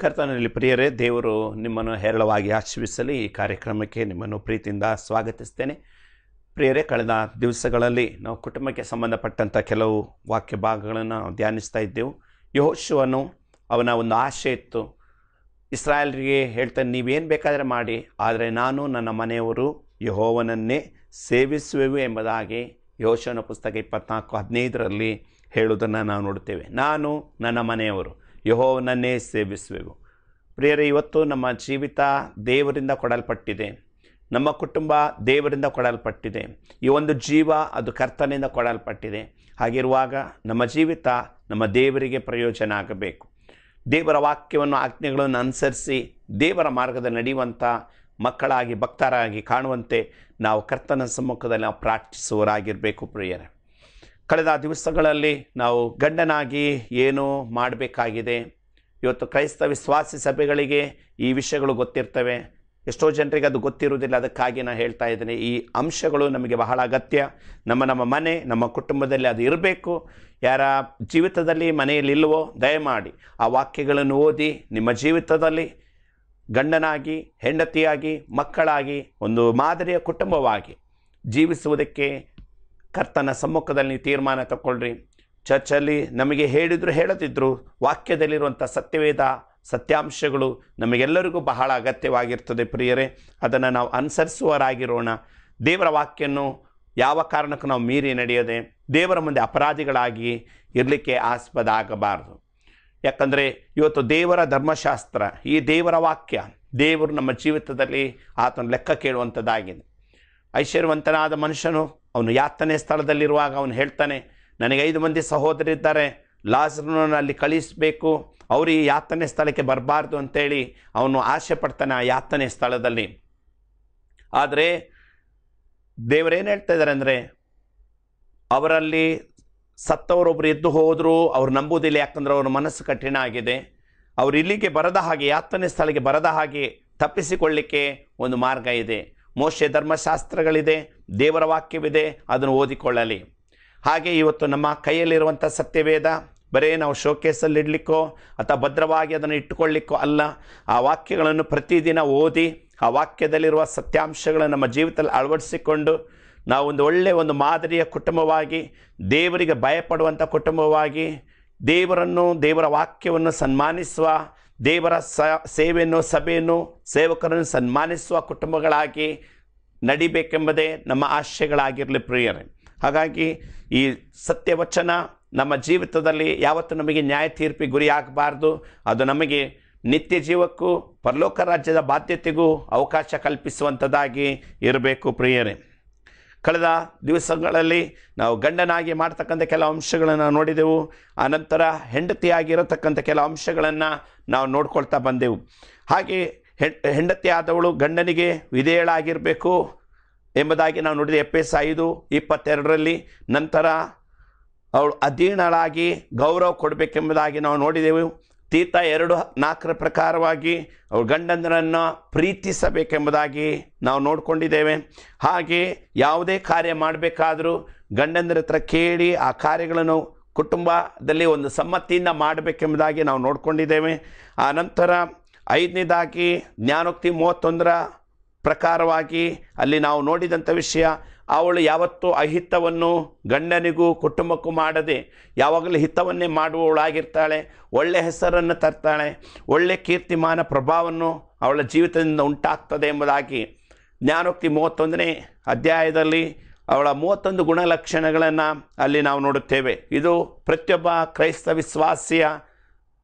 ಕರ್ತನಲ್ಲಿ ಪ್ರಿಯರೇ, ದೇವರು ನಿಮ್ಮನ್ನು ಹೇರಳವಾಗಿ ಆಶೀರ್ವಿಸಲಿ. ಈ ಕಾರ್ಯಕ್ರಮಕ್ಕೆ ನಿಮ್ಮನ್ನು ಪ್ರೀತಿಯಿಂದ ಸ್ವಾಗತಿಸ್ತೇನೆ. ಪ್ರಿಯರೇ, ಕಳೆದ ದಿವಸಗಳಲ್ಲಿ ನಾವು ಕುಟುಂಬಕ್ಕೆ ಸಂಬಂಧಪಟ್ಟಂಥ ಕೆಲವು ವಾಕ್ಯ ಭಾಗಗಳನ್ನು ಧ್ಯಾನಿಸ್ತಾ ಇದ್ದೆವು. ಯೆಹೋಶುವನು ಅವನ ಒಂದು ಆಶೆ ಇತ್ತು. ಇಸ್ರಾಯೇಲರಿಗೆ ಹೇಳ್ತಾನೆ, ನೀವೇನು ಬೇಕಾದರೆ ಮಾಡಿ, ಆದರೆ ನಾನು ನನ್ನ ಮನೆಯವರು ಯೆಹೋವನನ್ನೇ ಸೇವಿಸುವೆವು ಎಂಬುದಾಗಿ ಯೆಹೋಶುವನ ಪುಸ್ತಕ 24:15 ಹೇಳುವುದನ್ನು ನಾವು ನೋಡುತ್ತೇವೆ. ನಾನು ನನ್ನ ಮನೆಯವರು ಯೆಹೋವನನ್ನೇ ಸೇವಿಸುವೆವು. ಪ್ರಿಯರೇ, ಇವತ್ತು ನಮ್ಮ ಜೀವಿತ ದೇವರಿಂದ ಕೊಡಲ್ಪಟ್ಟಿದೆ. ನಮ್ಮ ಕುಟುಂಬ ದೇವರಿಂದ ಕೊಡಲ್ಪಟ್ಟಿದೆ. ಈ ಒಂದು ಜೀವ ಅದು ಕರ್ತನಿಂದ ಕೊಡಲ್ಪಟ್ಟಿದೆ. ಹಾಗಿರುವಾಗ ನಮ್ಮ ಜೀವಿತ ನಮ್ಮ ದೇವರಿಗೆ ಪ್ರಯೋಜನ ಆಗಬೇಕು. ದೇವರ ವಾಕ್ಯವನ್ನು ಆಜ್ಞೆಗಳನ್ನು ಅನುಸರಿಸಿ ದೇವರ ಮಾರ್ಗದಲ್ಲಿ ನಡೆಯುವಂಥ ಮಕ್ಕಳಾಗಿ ಭಕ್ತರಾಗಿ ಕಾಣುವಂತೆ ನಾವು ಕರ್ತನ ಸಮ್ಮುಖದಲ್ಲಿ ನಾವು ಪ್ರಾರ್ಥಿಸುವವರಾಗಿರಬೇಕು. ಪ್ರಿಯರೇ, ಕಳೆದ ದಿವಸಗಳಲ್ಲಿ ನಾವು ಗಂಡನಾಗಿ ಏನು ಮಾಡಬೇಕಾಗಿದೆ. ಇವತ್ತು ಕ್ರೈಸ್ತ ವಿಶ್ವಾಸಿ ಸಭೆಗಳಿಗೆ ಈ ವಿಷಯಗಳು ಗೊತ್ತಿರ್ತವೆ, ಎಷ್ಟೋ ಜನರಿಗೆ ಅದು ಗೊತ್ತಿರುವುದಿಲ್ಲ. ಅದಕ್ಕಾಗಿ ನಾನು ಹೇಳ್ತಾ ಇದ್ದೇನೆ, ಈ ಅಂಶಗಳು ನಮಗೆ ಬಹಳ ಅಗತ್ಯ. ನಮ್ಮ ಮನೆ, ನಮ್ಮ ಕುಟುಂಬದಲ್ಲಿ ಅದು ಇರಬೇಕು. ಯಾರ ಜೀವಿತದಲ್ಲಿ ಮನೆಯಲ್ಲಿ ಇಲ್ಲವೋ ದಯಮಾಡಿ ಆ ವಾಕ್ಯಗಳನ್ನು ಓದಿ ನಿಮ್ಮ ಜೀವಿತದಲ್ಲಿ ಗಂಡನಾಗಿ, ಹೆಂಡತಿಯಾಗಿ, ಮಕ್ಕಳಾಗಿ ಒಂದು ಮಾದರಿಯ ಕುಟುಂಬವಾಗಿ ಜೀವಿಸುವುದಕ್ಕೆ ಕರ್ತನ ಸಮ್ಮುಖದಲ್ಲಿ ತೀರ್ಮಾನ ತಗೊಳ್ರಿ. ಚರ್ಚಲ್ಲಿ ನಮಗೆ ಹೇಳದಿದ್ದರು ವಾಕ್ಯದಲ್ಲಿರುವಂಥ ಸತ್ಯವೇದ ಸತ್ಯಾಂಶಗಳು ನಮಗೆಲ್ಲರಿಗೂ ಬಹಳ ಅಗತ್ಯವಾಗಿರ್ತದೆ. ಪ್ರಿಯರೇ, ಅದನ್ನು ನಾವು ಅನುಸರಿಸುವವರಾಗಿರೋಣ. ದೇವರ ವಾಕ್ಯನ್ನು ಯಾವ ಕಾರಣಕ್ಕೂ ನಾವು ಮೀರಿ ನಡೆಯದೆ ದೇವರ ಮುಂದೆ ಅಪರಾಧಿಗಳಾಗಿ ಇರಲಿಕ್ಕೆ ಆಸ್ಪದ ಆಗಬಾರ್ದು. ಯಾಕಂದರೆ ಇವತ್ತು ದೇವರ ಧರ್ಮಶಾಸ್ತ್ರ, ಈ ದೇವರ ವಾಕ್ಯ, ದೇವರು ನಮ್ಮ ಜೀವಿತದಲ್ಲಿ ಆತನ ಲೆಕ್ಕ ಕೇಳುವಂಥದ್ದಾಗಿದೆ. ಐಶ್ವರ್ಯವಂತನಾದ ಮನುಷ್ಯನು ಅವನು ಯಾತನೆ ಸ್ಥಳದಲ್ಲಿರುವಾಗ ಅವನು ಹೇಳ್ತಾನೆ, ನನಗೆ 5 ಮಂದಿ ಸಹೋದರಿದ್ದಾರೆ, ಲಾಜರನನ್ನು ಅಲ್ಲಿ ಕಳಿಸಬೇಕು, ಅವರು ಈ ಯಾತನೆ ಸ್ಥಳಕ್ಕೆ ಬರಬಾರ್ದು ಅಂತೇಳಿ ಅವನು ಆಸೆ ಪಡ್ತಾನೆ ಆ ಯಾತನೆ ಸ್ಥಳದಲ್ಲಿ. ಆದರೆ ದೇವರೇನು ಹೇಳ್ತಾ ಇದ್ದಾರೆ ಅಂದರೆ, ಅವರಲ್ಲಿ ಸತ್ತವರೊಬ್ಬರು ಎದ್ದು ಹೋದರೂ ಅವ್ರು ನಂಬುವುದಿಲ್ಲ. ಯಾಕಂದರೆ ಅವ್ರ ಮನಸ್ಸು ಕಠಿಣ ಆಗಿದೆ. ಅವರು ಇಲ್ಲಿಗೆ ಬರದ ಹಾಗೆ, ಯಾತನೆ ಸ್ಥಳಕ್ಕೆ ಬರದ ಹಾಗೆ ತಪ್ಪಿಸಿಕೊಳ್ಳಿಕ್ಕೆ ಒಂದು ಮಾರ್ಗ ಇದೆ. ಮೋಶೆ ಧರ್ಮಶಾಸ್ತ್ರಗಳಿದೆ, ದೇವರ ವಾಕ್ಯವಿದೆ, ಅದನ್ನು ಓದಿಕೊಳ್ಳಲಿ. ಹಾಗೆ ಇವತ್ತು ನಮ್ಮ ಕೈಯಲ್ಲಿರುವಂಥ ಸತ್ಯವೇದ ಬರೀ ನಾವು ಶೋಕೇಸಲ್ಲಿ ಇಡಲಿಕ್ಕೋ ಅಥವಾ ಭದ್ರವಾಗಿ ಅದನ್ನು ಇಟ್ಟುಕೊಳ್ಳಿಕ್ಕೋ ಅಲ್ಲ. ಆ ವಾಕ್ಯಗಳನ್ನು ಪ್ರತಿದಿನ ಓದಿ ಆ ವಾಕ್ಯದಲ್ಲಿರುವ ಸತ್ಯಾಂಶಗಳನ್ನು ನಮ್ಮ ಜೀವಿತದಲ್ಲಿ ಅಳವಡಿಸಿಕೊಂಡು ನಾವು ಒಂದು ಮಾದರಿಯ ಕುಟುಂಬವಾಗಿ, ದೇವರಿಗೆ ಭಯಪಡುವಂಥ ಕುಟುಂಬವಾಗಿ, ದೇವರ ವಾಕ್ಯವನ್ನು ಸನ್ಮಾನಿಸುವ, ದೇವರ ಸೇವೆಯನ್ನು, ಸಭೆಯನ್ನು, ಸೇವಕರನ್ನು ಸನ್ಮಾನಿಸುವ ಕುಟುಂಬಗಳಾಗಿ ನಡಿಬೇಕೆಂಬುದೇ ನಮ್ಮ ಆಶಯಗಳಾಗಿರಲಿ. ಪ್ರಿಯರೇ, ಹಾಗಾಗಿ ಈ ಸತ್ಯವಚನ ನಮ್ಮ ಜೀವಿತದಲ್ಲಿ ಯಾವತ್ತೂ ನಮಗೆ ನ್ಯಾಯ ತೀರ್ಪಿಗೆ ಗುರಿಯಾಗಬಾರ್ದು. ಅದು ನಮಗೆ ನಿತ್ಯ ಜೀವಕ್ಕೂ ಪರಲೋಕ ರಾಜ್ಯದ ಬಾಧ್ಯತೆಗೂ ಅವಕಾಶ ಕಲ್ಪಿಸುವಂಥದ್ದಾಗಿ ಇರಬೇಕು. ಪ್ರಿಯರೇ, ಕಳೆದ ದಿವಸಗಳಲ್ಲಿ ನಾವು ಗಂಡನಾಗಿ ಮಾಡ್ತಕ್ಕಂಥ ಕೆಲವು ಅಂಶಗಳನ್ನು ನೋಡಿದೆವು. ಆನಂತರ ಹೆಂಡತಿಯಾಗಿರತಕ್ಕಂಥ ಕೆಲವು ಅಂಶಗಳನ್ನು ನಾವು ನೋಡ್ಕೊಳ್ತಾ ಬಂದೆವು. ಹಾಗೆ ಹೆಂಡತಿಯಾದವಳು ಗಂಡನಿಗೆ ವಿಧೇಯಳಾಗಿರಬೇಕು ಎಂಬುದಾಗಿ ನಾವು ನೋಡಿದೆ ಎಫೆಸ 5:22. ನಂತರ ಅವಳು ಅಧೀನಳಾಗಿ ಗೌರವ ಕೊಡಬೇಕೆಂಬುದಾಗಿ ನಾವು ನೋಡಿದೆವು. ತೀತ 2:4 ಪ್ರಕಾರವಾಗಿ ಅವಳು ಗಂಡಂದರನ್ನು ಪ್ರೀತಿಸಬೇಕೆಂಬುದಾಗಿ ನಾವು ನೋಡಿಕೊಂಡಿದ್ದೇವೆ. ಹಾಗೆ ಯಾವುದೇ ಕಾರ್ಯ ಮಾಡಬೇಕಾದರೂ ಗಂಡಂದರ ಹತ್ರ ಕೇಳಿ ಆ ಕಾರ್ಯಗಳನ್ನು ಕುಟುಂಬದಲ್ಲಿ ಒಂದು ಸಮ್ಮತಿಯಿಂದ ಮಾಡಬೇಕೆಂಬುದಾಗಿ ನಾವು ನೋಡಿಕೊಂಡಿದ್ದೇವೆ. ಆ ನಂತರ 5ನೇದಾಗಿ ಜ್ಞಾನೋಕ್ತಿ 31 ಪ್ರಕಾರವಾಗಿ ಅಲ್ಲಿ ನಾವು ನೋಡಿದಂಥ ವಿಷಯ, ಅವಳು ಯಾವತ್ತೂ ಅಹಿತವನ್ನು ಗಂಡನಿಗೂ ಕುಟುಂಬಕ್ಕೂ ಮಾಡದೆ ಯಾವಾಗಲೂ ಹಿತವನ್ನೇ ಮಾಡುವವಳಾಗಿರ್ತಾಳೆ. ಒಳ್ಳೆಯ ಹೆಸರನ್ನು ತರ್ತಾಳೆ, ಒಳ್ಳೆಯ ಕೀರ್ತಿಮಾನ ಪ್ರಭಾವವನ್ನು ಅವಳ ಜೀವಿತದಿಂದ ಉಂಟಾಗ್ತದೆ ಎಂಬುದಾಗಿ ಜ್ಞಾನೋಕ್ತಿ 31ನೇ ಅಧ್ಯಾಯದಲ್ಲಿ ಅವಳ 31 ಗುಣಲಕ್ಷಣಗಳನ್ನು ಅಲ್ಲಿ ನಾವು ನೋಡುತ್ತೇವೆ. ಇದು ಪ್ರತಿಯೊಬ್ಬ ಕ್ರೈಸ್ತ ವಿಶ್ವಾಸಿಯ